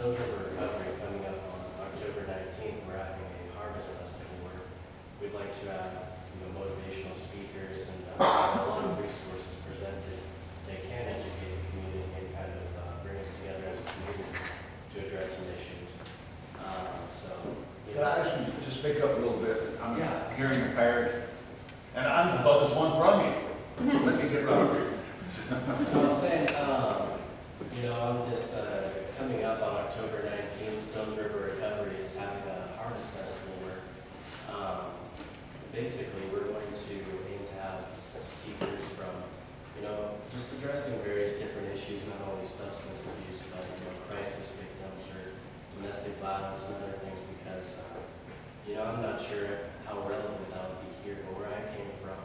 Stones River Recovery coming up on October 19th. We're having a harvest festival where we'd like to have motivational speakers and a lot of resources presented that can educate the community and kind of bring us together as a community to address some issues. Could I ask you to speak up a little bit? I'm Yeah. hearing impaired, and I'm the furthest one from you. Let me get right over here. I'm saying, on this coming up on October 19th, Stones River Recovery is having a harvest festival where basically we're going to aim to have speakers from, just addressing various different issues, not only substance abuse, but, crisis victims or domestic violence and other things because, I'm not sure how relevant that would be here, but where I came from,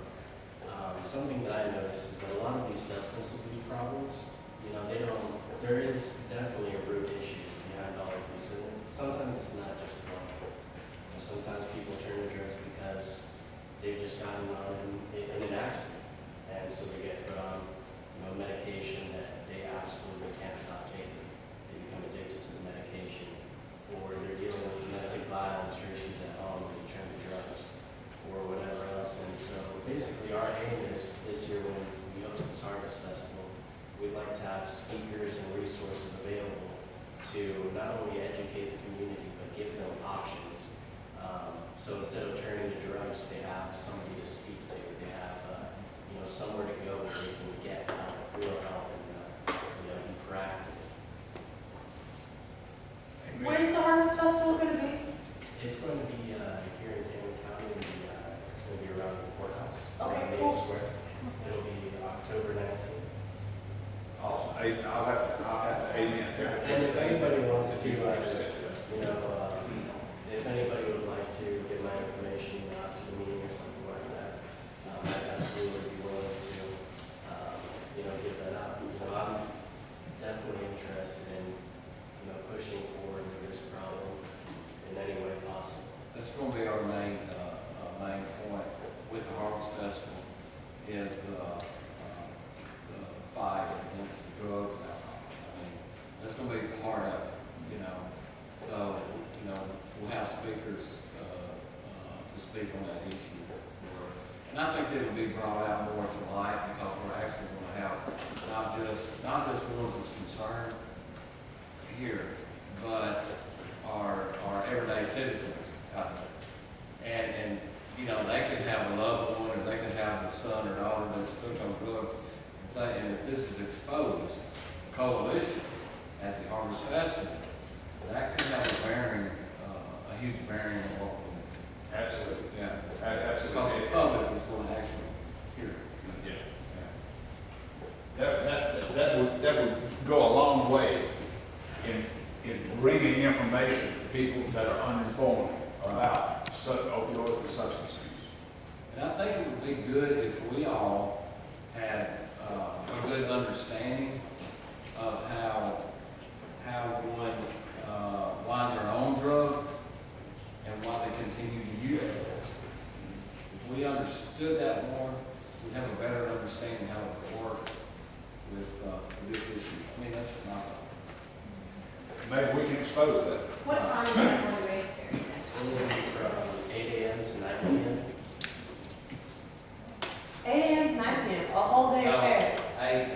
something that I noticed is that a lot of these substance abuse problems, there is definitely a root issue behind all of these. And sometimes it's not just one. Sometimes people turn to drugs because they've just gotten on in an accident. And so they get put on, medication that they absolutely can't stop taking. They become addicted to the medication. Or they're dealing with domestic violence or issues at home and they turn to drugs or whatever else. And so basically our aim is this year when we host this harvest festival, we'd like to have speakers and resources available to not only educate the community, but give them options. So instead of turning to drugs, they have somebody to speak to. They have, somewhere to go where they can get real help and, be proactive. Where's the Harvest Festival going to be? It's going to be here in Cameron County, and it's going to be around the courthouse. Okay, Main cool. Square. It'll be October 19th. Awesome. I'll have to amen. And if anybody wants to, if anybody would like to get my information out to the meeting or something like that, I'd absolutely be willing to, get that out. I'm definitely interested in, pushing forward with this problem in any way possible. That's going to be our main point with the Harvest Festival is the fight against the drugs and alcohol. I mean, that's going to be part of it, So, we'll have speakers to speak on that issue. And I think that will be brought out more to light because we're actually going to have not just ones that's concerned here, but our everyday citizens out there. And they can have a loved one or they can have a son or daughter that's hooked on drugs. And if this is exposed, a coalition at the Harvest Festival, that could have a huge bearing on what we do. Absolutely. Yeah. Absolutely. Because the public is going to actually hear it. Yeah. That would go a long way in bringing information to people that are uninformed about opioids and substance abuse. And I think it would be good if we all had a good understanding of how one why they're on drugs and why they continue to use drugs. If we understood that more, we'd have a better understanding how to work with this issue. I mean, that's not. Maybe we can expose that. What time is that going to be? It's going to be from 8 a.m. to 9 p.m. 8 a.m. to 9 p.m. A whole day affair. 8.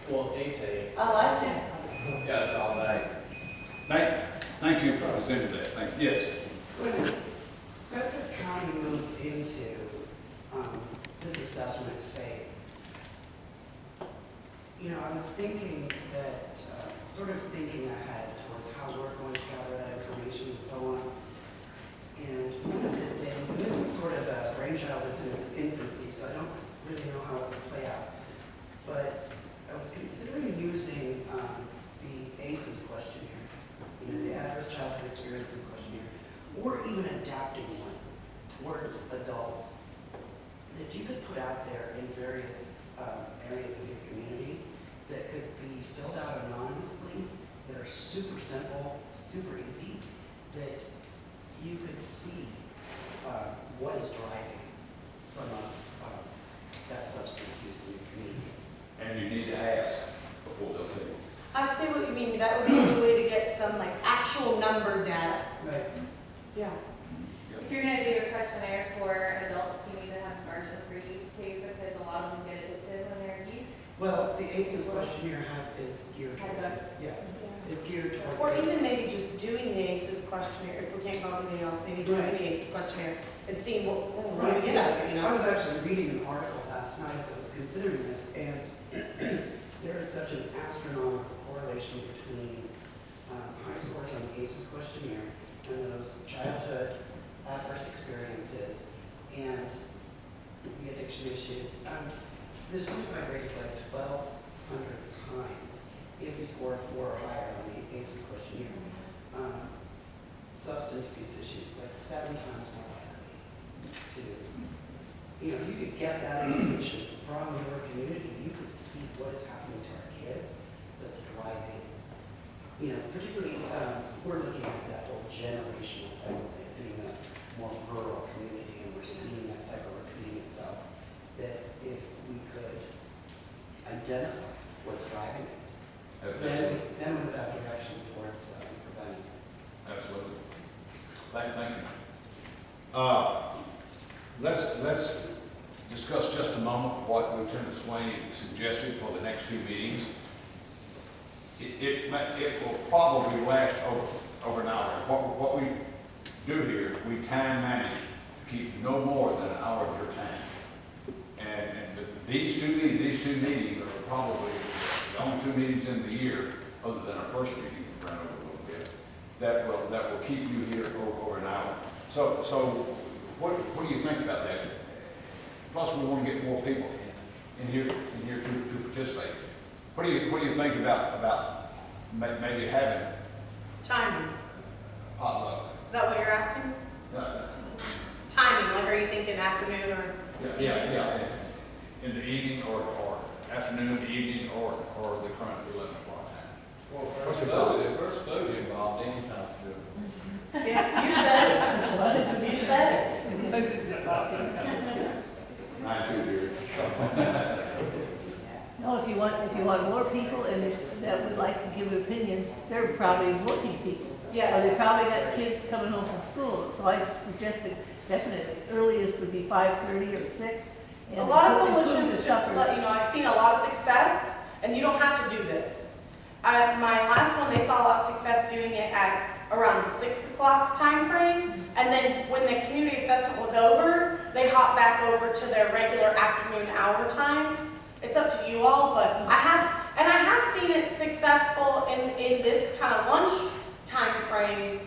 Well, 8 to 8. I like it. Yeah, it's all day. Thank you for presenting that. Thank you. Yes. When Bedford County moves into this assessment phase, I was thinking that, sort of thinking ahead towards how we're going to gather that information and so on. And one of the things, and this is sort of a brainchild that's in its infancy, so I don't really know how it will play out, but I was considering using the ACEs questionnaire, the Adverse Childhood Experiences questionnaire, or even adapting one towards adults that you could put out there in various areas of your community that could be filled out anonymously, that are super simple, super easy, that you could see what is driving some of that substance use in your community. And you need to ask before they'll tell you. I see what you mean, that would be a way to get some like actual number data. Right. Yeah. If you're gonna do a questionnaire for adults, you need to have immersion for youth too, because a lot of them get addicted when they're youth. Well, the ACEs questionnaire is geared towards it. Yeah, is geared Or towards it. even maybe just doing the ACEs questionnaire, if we can't come up with anything else, maybe doing the ACEs questionnaire and seeing what we get out of it, you I know? was actually reading an article last night as I was considering this, and there is such an astronomical correlation between high scores on the ACEs questionnaire and those childhood adverse experiences and the addiction issues. The suicide rate is like 1,200 times if you score 4 or higher on the ACEs questionnaire. Substance abuse issues like 7 times more likely to, you know, if you could get that information from your community, you could see what is happening to our kids that's driving, you know, particularly, we're looking at that whole generational cycle thing, being a more rural community, and we're seeing that cycle repeating itself, that if we could identify what's driving it, then we would have direction towards preventing it. Absolutely. Thank you. Let's discuss just a moment what Lieutenant Swain suggested for the next 2 meetings. It will probably last over an hour. What we do here, we time manage to keep no more than an hour of your time. And these two meetings are probably the only 2 meetings in the year, other than our first meeting, we ran over a little bit, that will keep you here over an hour. So what do you think about that? Plus, we want to get more people in here to participate. What do you think about maybe having Timing, potluck? is that what you're asking? Yeah, Timing, like are you thinking afternoon or? yeah. In the evening or afternoon, evening, or the current 11 o'clock time. Well, What's first your thought? food involved, anytime's good. Yeah, you said it. You said it. 9-2, Jerry. No, if you want more people and that would like to give opinions, they're probably working people. Or they Yes. probably got kids coming home from school, so I suggested definitely earliest would be 5:30 or 6. and A lot of include the coalitions, just to supper. let you know, I've seen a lot of success, and you don't have to do this. My last one, they saw a lot of success doing it at around the 6 o'clock time frame, and then when the community assessment was over, they hopped back over to their regular afternoon hour time. It's up to you all, but I have seen it successful in this kind of lunch time frame,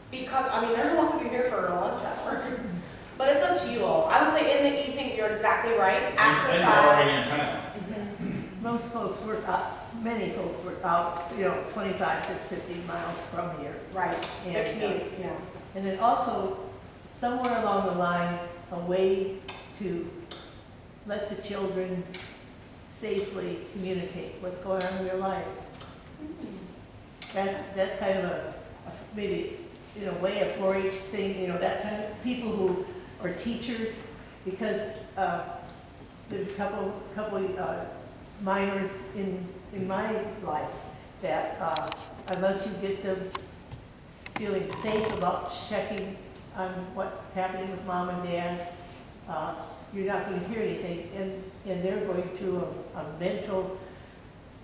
because, I mean, there's a lot of you here for a lunch hour. But it's up to you all. I would say in the evening, you're exactly right, after And 5. you're already in town. Most folks work out, many folks work out, 25 to 50 miles from here. Right, the And, commute, yeah. And then also, somewhere along the line, a way to let the children safely communicate what's going on in their lives. That's kind of maybe, way a 4-H thing, that kind of, people who are teachers, because there's a couple minors in my life that unless you get them feeling safe about checking on what's happening with mom and dad, you're not going to hear anything, and they're going through a mental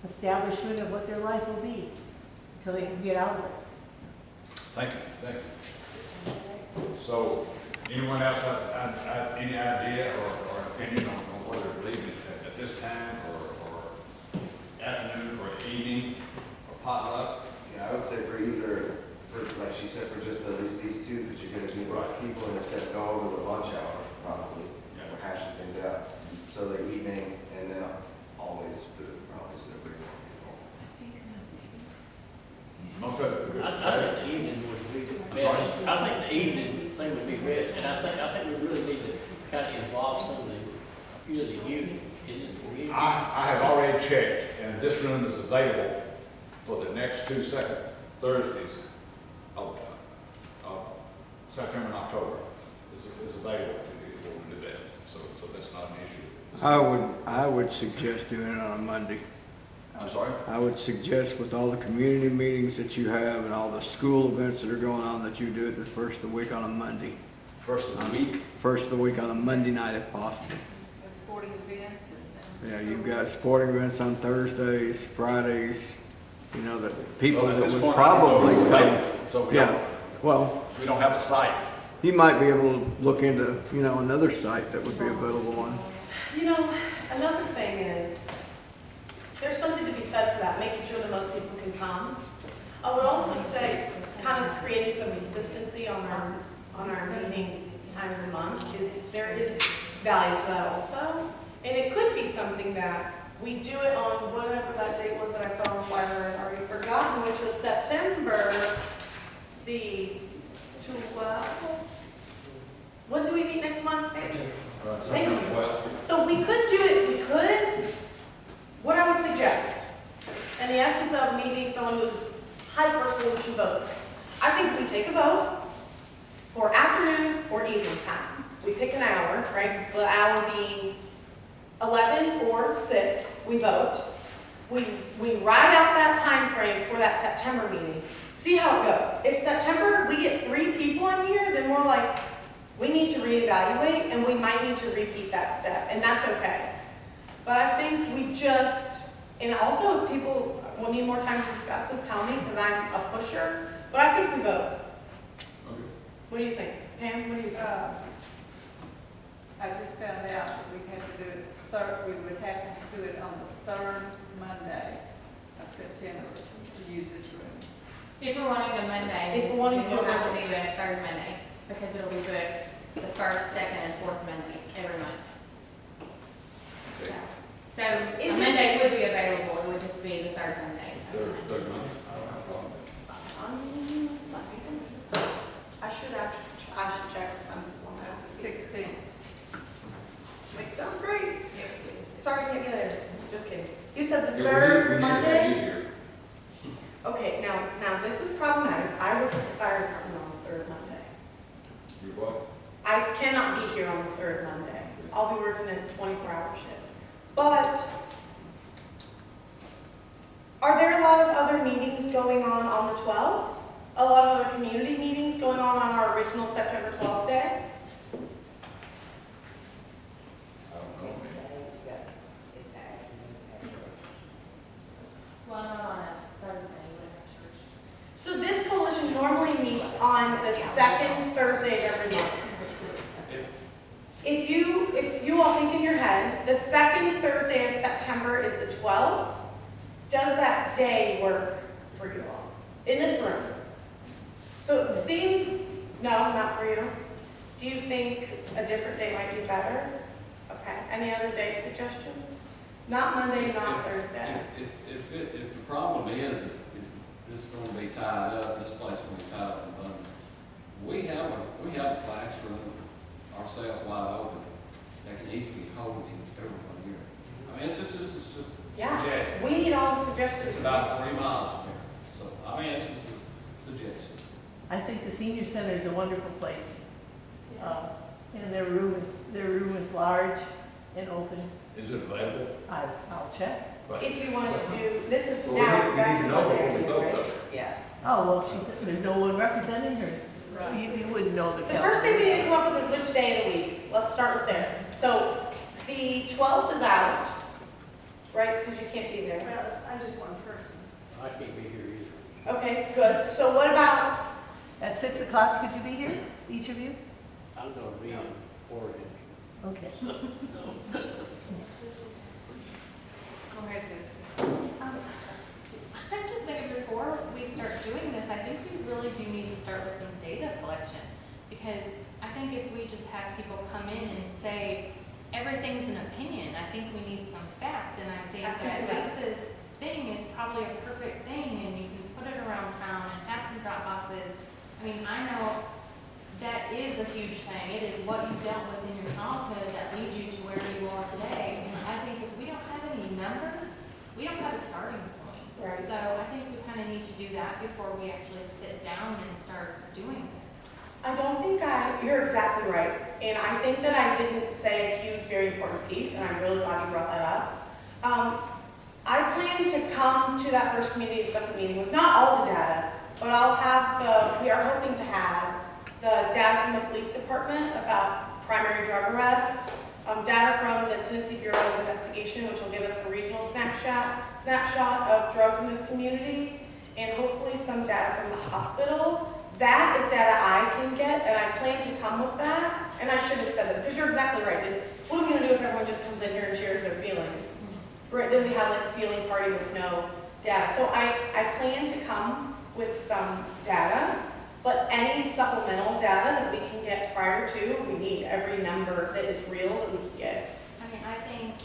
establishment of what their life will be until they can get out of it. Thank you. So, anyone else have any idea or opinion on whether to leave it at this time or afternoon or evening or potluck? Yeah, I would say for either, like she said, for just at least these 2, because you're gonna be with people and it's gonna go over the lunch hour, probably. Yeah. We're hashing things out. So the evening, and then always food, probably is gonna bring more people. Most of it. I think the evening would be I'm best. I think the evening thing would be best, and I think we really need to kind of involve a few of the youth in this community. I have already checked, and this room is available for the next 2 second Thursdays of September and October. It's available if you want to do that, so that's not an issue. I would suggest doing it on a Monday. I'm sorry? I would suggest with all the community meetings that you have and all the school events that are going on, that you do it the first of the week on a Monday. First of the week? First of the week on a Monday night if possible. Sporting events and. Yeah, you've got sporting events on Thursdays, Fridays, you know, that people Well, at that this would point, I don't know probably if it's come. available, so Yeah, well, we don't have a site. you might be able to look into, you know, another site that would be available on. You know, another thing is, there's something to be said for that, making sure the most people can come. I would also say, kind of creating some consistency on our meeting time of the month, is there is value to that also. And it could be something that we do it on whatever that date was that I put on the flyer, I've already forgotten, which was September the 12th. When do we meet next month? Thank you. So we could do it, what I would suggest, in the essence of me being someone who's hyper solution votes, I think we take a vote for afternoon or evening time. We pick an hour, right? The hour being 11 or 6, we vote. We ride out that time frame for that September meeting. See how it goes. If September, we get 3 people in here, then we're like, we need to reevaluate and we might need to repeat that step, and that's okay. But I think we just, and also if people will need more time to discuss this, tell me, because I'm a pusher, but I think we vote. Okay. What do you think? Pam, what do you think? I just found out that we had to do it we would have to do it on the 3rd Monday of September to use this room. If we're wanting a Monday, If we're wanting then to we'll do have to it. do it third Monday, because it'll be booked the first, second, and fourth Mondays every month. Okay. So Is a it- Monday would be available, it would just be the third Monday. Third month? I don't have a problem. I should check since I'm one past. 16th. Sounds great. Sorry, can't get there. Just kidding. You said the Yeah, we third need to Monday? be here. Okay, now this is problematic. I work at the fire department on the third Monday. You what? I cannot be here on the third Monday. I'll be working a 24-hour shift. But are there a lot of other meetings going on the 12th? A lot of other community meetings going on our original September 12th day? I don't know. Well, not on a Thursday, whatever church. So this coalition normally meets on the second Thursday of every month. If you all think in your head, the second Thursday of September is the 12th, does that day work for you all? In this room? So it seems, no, not for you. Do you think a different day might be better? Okay, any other day suggestions? Not Monday, not Thursday. If the problem is this gonna be tied up, this place will be tied up in London, we have a classroom ourselves wide open that can easily hold everyone here. I mean, it's just Yeah, suggestion. we need all the suggestions. It's about 3 miles from here, so, I mean, it's just a suggestion. I think the senior center is a wonderful place. And their room is large and open. Is it available? I'll check. But- If you wanted to do, this is Well, now we back need to to know before we Monday, vote, right? though. Yeah. Oh, well, there's no one representing her. You wouldn't know the The first thing we calendar. need to come up with is which day of the week. Let's start with there. So the 12th is out, right, because you can't be there. I'm just one person. I can't be here either. Okay, good. So what about, At 6 o'clock, could you be here, each of you? I'm gonna be in Oregon. Okay. No. Go ahead, Jessica. I'm just thinking before we start doing this, I think we really do need to start with some data collection. Because I think if we just have people come in and say, everything's an opinion, I think we need some fact. And I think that Lisa's thing is probably a perfect thing, and you can put it around town and have some drop boxes. I mean, I know that is a huge thing. It is what you dealt with in your childhood that leads you to where you are today. And I think if we don't have any numbers, we don't have a starting point. Right. So I think we kind of need to do that before we actually sit down and start doing this. I don't think you're exactly right. And I think that I didn't say a huge, very important piece, and I'm really glad you brought that up. I plan to come to that first community assessment meeting with not all the data, but we are hoping to have the data from the police department about primary drug arrests, data from the Tennessee Bureau of Investigation, which will give us a regional snapshot of drugs in this community, and hopefully some data from the hospital. That is data I can get, and I plan to come with that, and I should have said that, because you're exactly right. What are we gonna do if everyone just comes in here and shares their feelings? Right, then we have like a feeling party with no data. So I plan to come with some data, but any supplemental data that we can get prior to, we need every number that is real that we can get. I mean, I think,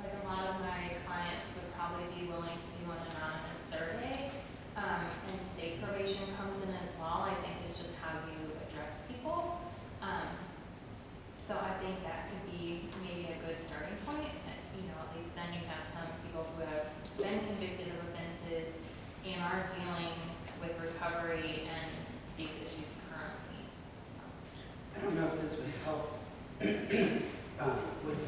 like, a lot of my clients would probably be willing to do an anonymous survey, and state probation comes in as well. I think it's just how you address people. So I think that could be maybe a good starting point. You know, at least then you have some people who have been convicted of offenses and are dealing with recovery and these issues currently. So. I don't know if this would help with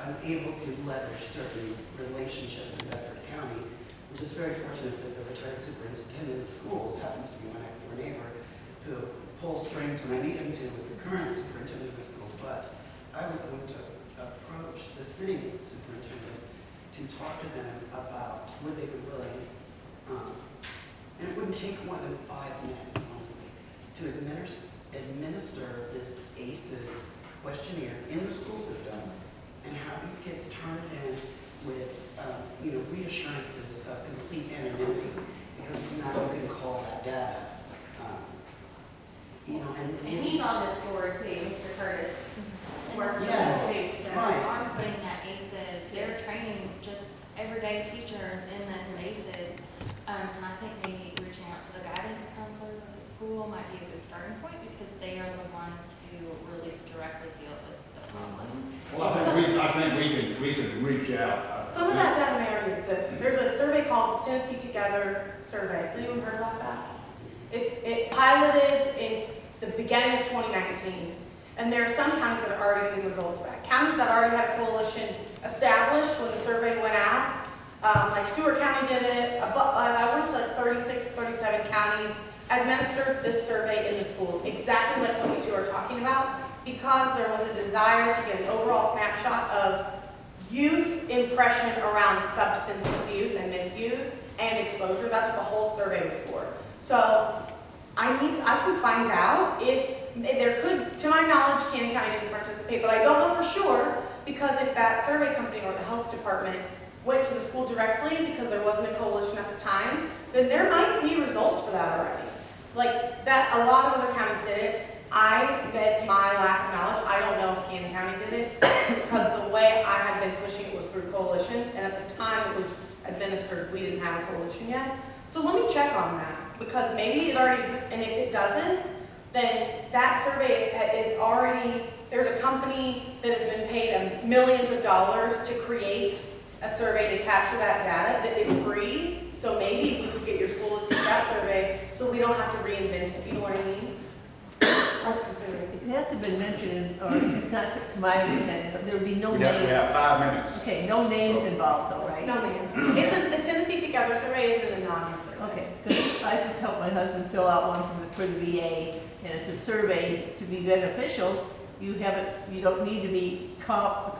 I'm able to leverage certain relationships in Bedford County, which is very fortunate that the retired superintendent of schools happens to be my next door neighbor who pulls strings when I need him to with the current superintendent of schools. But I was going to approach the sitting superintendent to talk to them about would they be willing, and it wouldn't take more than 5 minutes, honestly, to administer this ACEs questionnaire in the school system and have these kids turn it in with, reassurances of complete anonymity, because now you can call that data. And he's on this board too, Mr. Curtis. Works with Yes, us too, so right. are putting that ACEs, they're training just everyday teachers in this ACEs. And I think maybe reaching out to the guidance counselors of the school might be a good starting point, because they are the ones who really directly deal with the problem. Well, I think we could reach out. Some of that data may already exist. There's a survey called the Tennessee Together Survey. Has anyone heard about that? It piloted in the beginning of 2019, and there are some counties that are already getting results back. Counties that already had a coalition established when the survey went out, like Stewart County did it, I want to say like 36 or 37 counties administered this survey in the schools, exactly like what you two are talking about, because there was a desire to get an overall snapshot of youth impression around substance abuse and misuse and exposure. That's what the whole survey was for. So I can find out if there could, to my knowledge, Cannon County didn't participate, but I don't know for sure, because if that survey company or the health department went to the school directly because there wasn't a coalition at the time, then there might be results for that already. Like that, a lot of other counties did it. That's my lack of knowledge. I don't know if Cannon County did it, because the way I had been pushing it was through coalitions, and at the time it was administered, we didn't have a coalition yet. So let me check on that, because maybe it already exists, and if it doesn't, then that survey is already, there's a company that has been paid millions of dollars to create a survey to capture that data that is free. So maybe we could get your school to take that survey so we don't have to reinvent it. You know what I mean? I would consider it. It hasn't been mentioned, or it's not to my understanding, there would be no We names. have 5 minutes. Okay, no names involved though, right? No, ma'am. The Tennessee Together survey is an anonymous survey. Okay, because I just helped my husband fill out one for the VA, and it's a survey to be beneficial. You don't need to be counted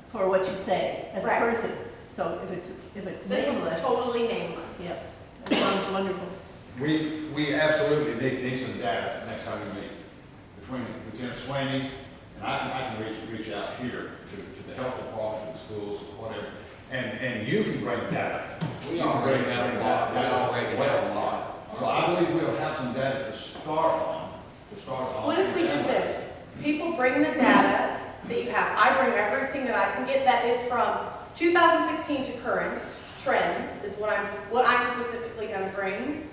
for what you say as a Right. person. So if it's This nameless. one's totally nameless. Yeah, that sounds wonderful. We absolutely need some data next time we meet, between Lieutenant Swaney, and I can reach out here to the health department, to the schools, whatever, and you can bring data. We already have a lot, we already have a lot. So I believe we'll have some data to start on. What if we did this? People bring the data that you have. I bring everything that I can get that is from 2016 to current trends is what I'm specifically going to bring.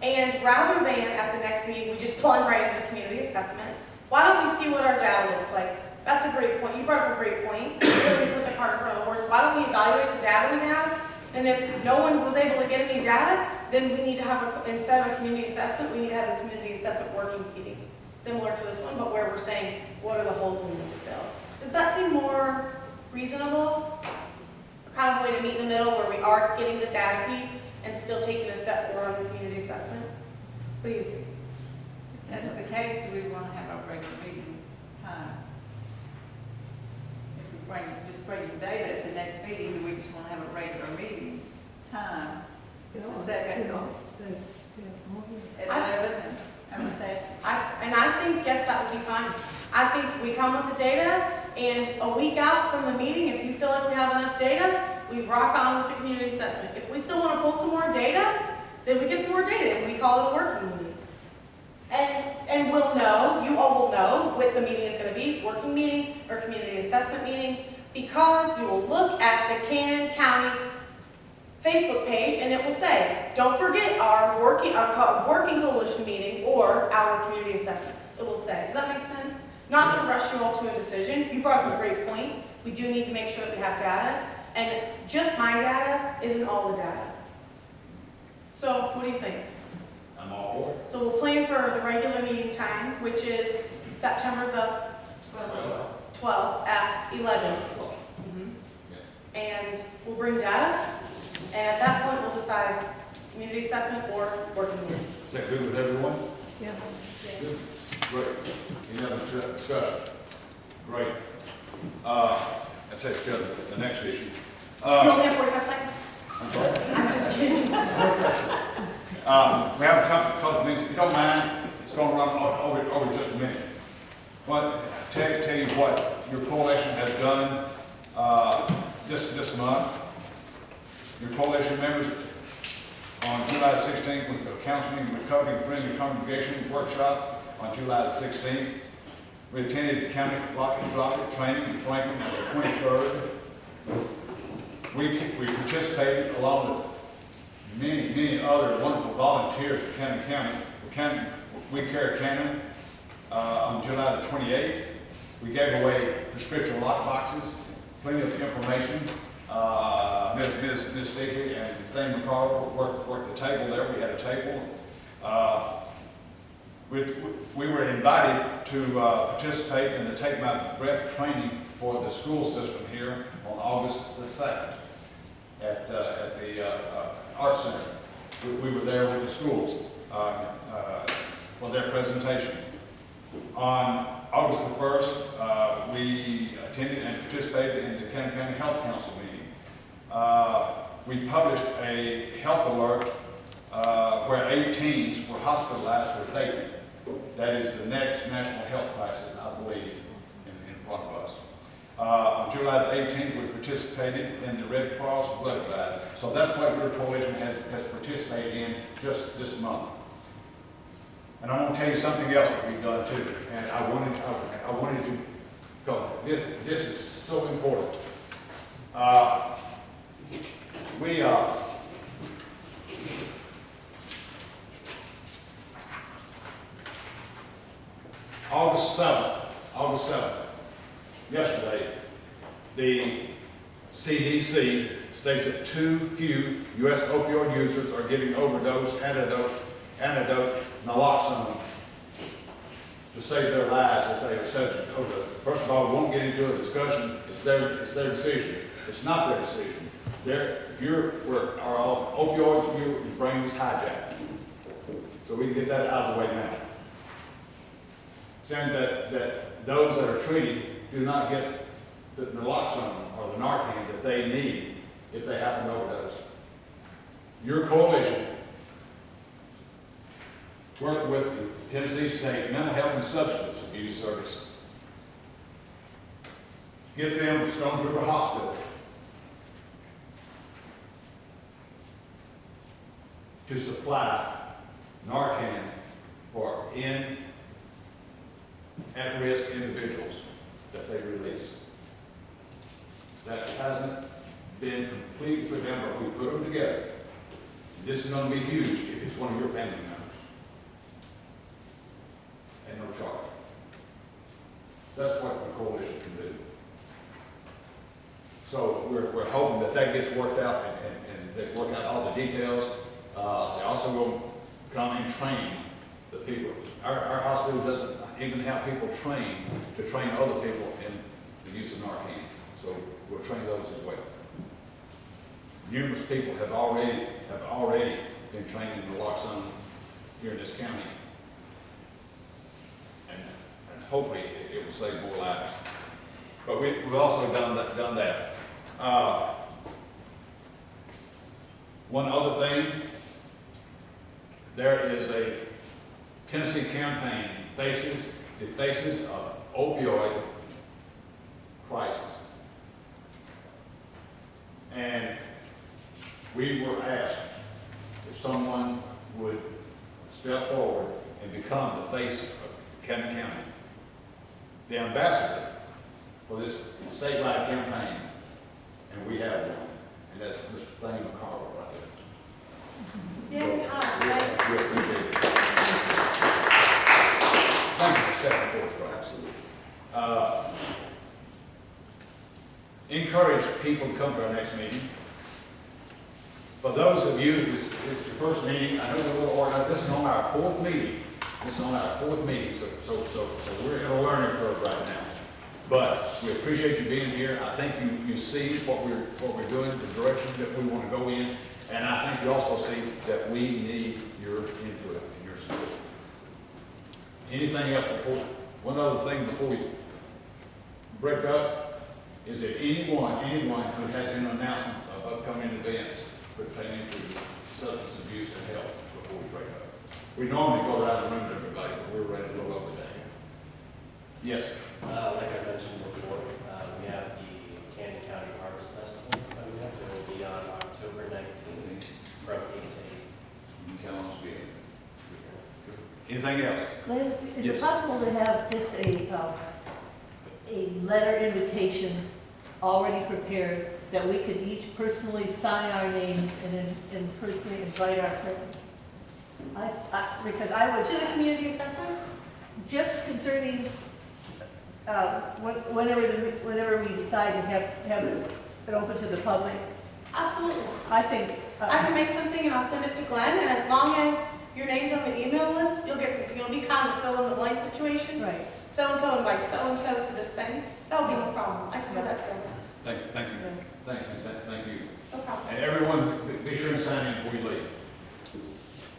And rather than at the next meeting, we just plunge right into the community assessment, why don't we see what our data looks like? That's a great point. You brought up a great point. Before we put the cart in front of the horse, why don't we evaluate the data we have? And if no one was able to get any data, then we need to have, instead of a community assessment, we need to have a community assessment working meeting, similar to this one, but where we're saying, what are the holes we need to fill? Does that seem more reasonable, kind of way to meet in the middle where we are getting the data piece and still taking a step forward on the community assessment? What do you think? If that's the case, do we want to have our regular meeting time? If we just bring data at the next meeting, do we just want to have a regular meeting time? Second. At 11, I'm just asking. I think, yes, that would be fine. I think we come with the data, and a week out from the meeting, if you feel like we have enough data, we rock on with the community assessment. If we still want to pull some more data, then we get some more data, and we call it a working meeting. And we'll know, you all will know what the meeting is going to be, working meeting or community assessment meeting, because you will look at the Cannon County Facebook page, and it will say, don't forget our working coalition meeting or our community assessment. It will say, does that make sense? Not to rush you all to a decision. You brought up a great point. We do need to make sure that we have data, and just my data isn't all the data. So what do you think? I'm all for it. So we'll plan for the regular meeting time, which is September the 12th at 11. And we'll bring data, and at that point, we'll decide community assessment or working meeting. Is that good with everyone? Yeah. Good. Great. Any other discussion? Great. That takes care of the next issue. You only have 45 seconds? I'm sorry? I'm just kidding. We have a couple of things, if you don't mind, it's going to run over just a minute. Tell you what your coalition has done this month. Your coalition members on July 16th with the Counseling and Recovery Friendly Congregation Workshop on July the 16th. We attended the County Lock and Drop It training in Franklin on the 23rd. We participated along with many other wonderful volunteers from Cannon County. We carried Cannon on July the 28th. We gave away prescription lock boxes, plenty of information. Ms. Stigley and Thane McCarver worked the table there. We had a table. We were invited to participate in the Take My Breath training for the school system here on August the 2nd at the Art Center. We were there with the schools for their presentation. On August the 1st, we attended and participated in the Cannon County Health Council meeting. We published a health alert where 8 teens were hospitalized for vaping. That is the next national health crisis, I believe, in front of us. On July the 18th, we participated in the Red Cross blood drive. So that's what your coalition has participated in just this month. And I want to tell you something else that we've done too. And I wanted to go. This is so important. August 7th, yesterday, the CDC states that too few U.S. opioid users are getting overdose antidote naloxone to save their lives if they are subject to overdose. First of all, we won't get into a discussion. It's their decision. It's not their decision. Our opioids, your brain was hijacked. So we can get that out of the way now. Saying that those that are treated do not get the naloxone or the Narcan that they need if they have an overdose. Your coalition worked with the Tennessee State Mental Health and Substance Abuse Service. Get them to Stones River Hospital to supply Narcan for at-risk individuals that they release. That hasn't been completed for them, but we put them together. This is going to be huge if it's one of your family members. And no charge. That's what the coalition can do. So we're hoping that gets worked out and they work out all the details. They also will come and train the people. Our hospital doesn't even have people trained to train other people in the use of Narcan. So we'll train those as well. Numerous people have already been trained in naloxone here in this county. And hopefully it will save more lives. But we've also done that. One other thing, there is a Tennessee campaign, the Faces of Opioid Crisis. And we were asked if someone would step forward and become the face of Camden County, the ambassador for this statewide campaign, and we have one, and that's Mr. Thane McCarver right there. Yay, hi, We appreciate it. Thank you for stepping forward, bro. Absolutely. Encourage people to come to our next meeting. For those of you, this is your first meeting, I know we're a little organized, this is on our fourth meeting. So we're in a learning curve right now. But we appreciate you being here. I think you see what we're doing, the direction that we want to go in. And I think you also see that we need your input and your support. Anything else one other thing before we break up, is there anyone who has any announcements of upcoming events pertaining to substance abuse and health before we break up? We normally go around the room to everybody, but we're ready to go up today. Yes? Like I mentioned before, we have the Camden County Harvest Festival coming up. It will be on October 19th from 8 to 8. You can tell us again. Anything else? Glenn, is Yes. it possible to have just a letter invitation already prepared that we could each personally sign our names and personally invite our friends? Because I would. To the community assessment? Just concerning, whenever we decide to have it open to the public, Absolutely. I think. I can make something and I'll send it to Glenn, and as long as your name's on the email list, you'll get something. It'll be kind of a fill in the blank situation. Right. So-and-so invites so-and-so to this thing. That'll be no problem. I can put that together. Thank you. No problem. And everyone, be sure to sign in before you leave.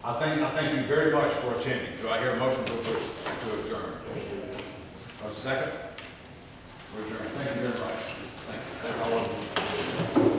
I thank you very much for attending. Do I hear a motion to adjourn? A second? We're adjourned. Thank you very much. Thank you. Thank all of you.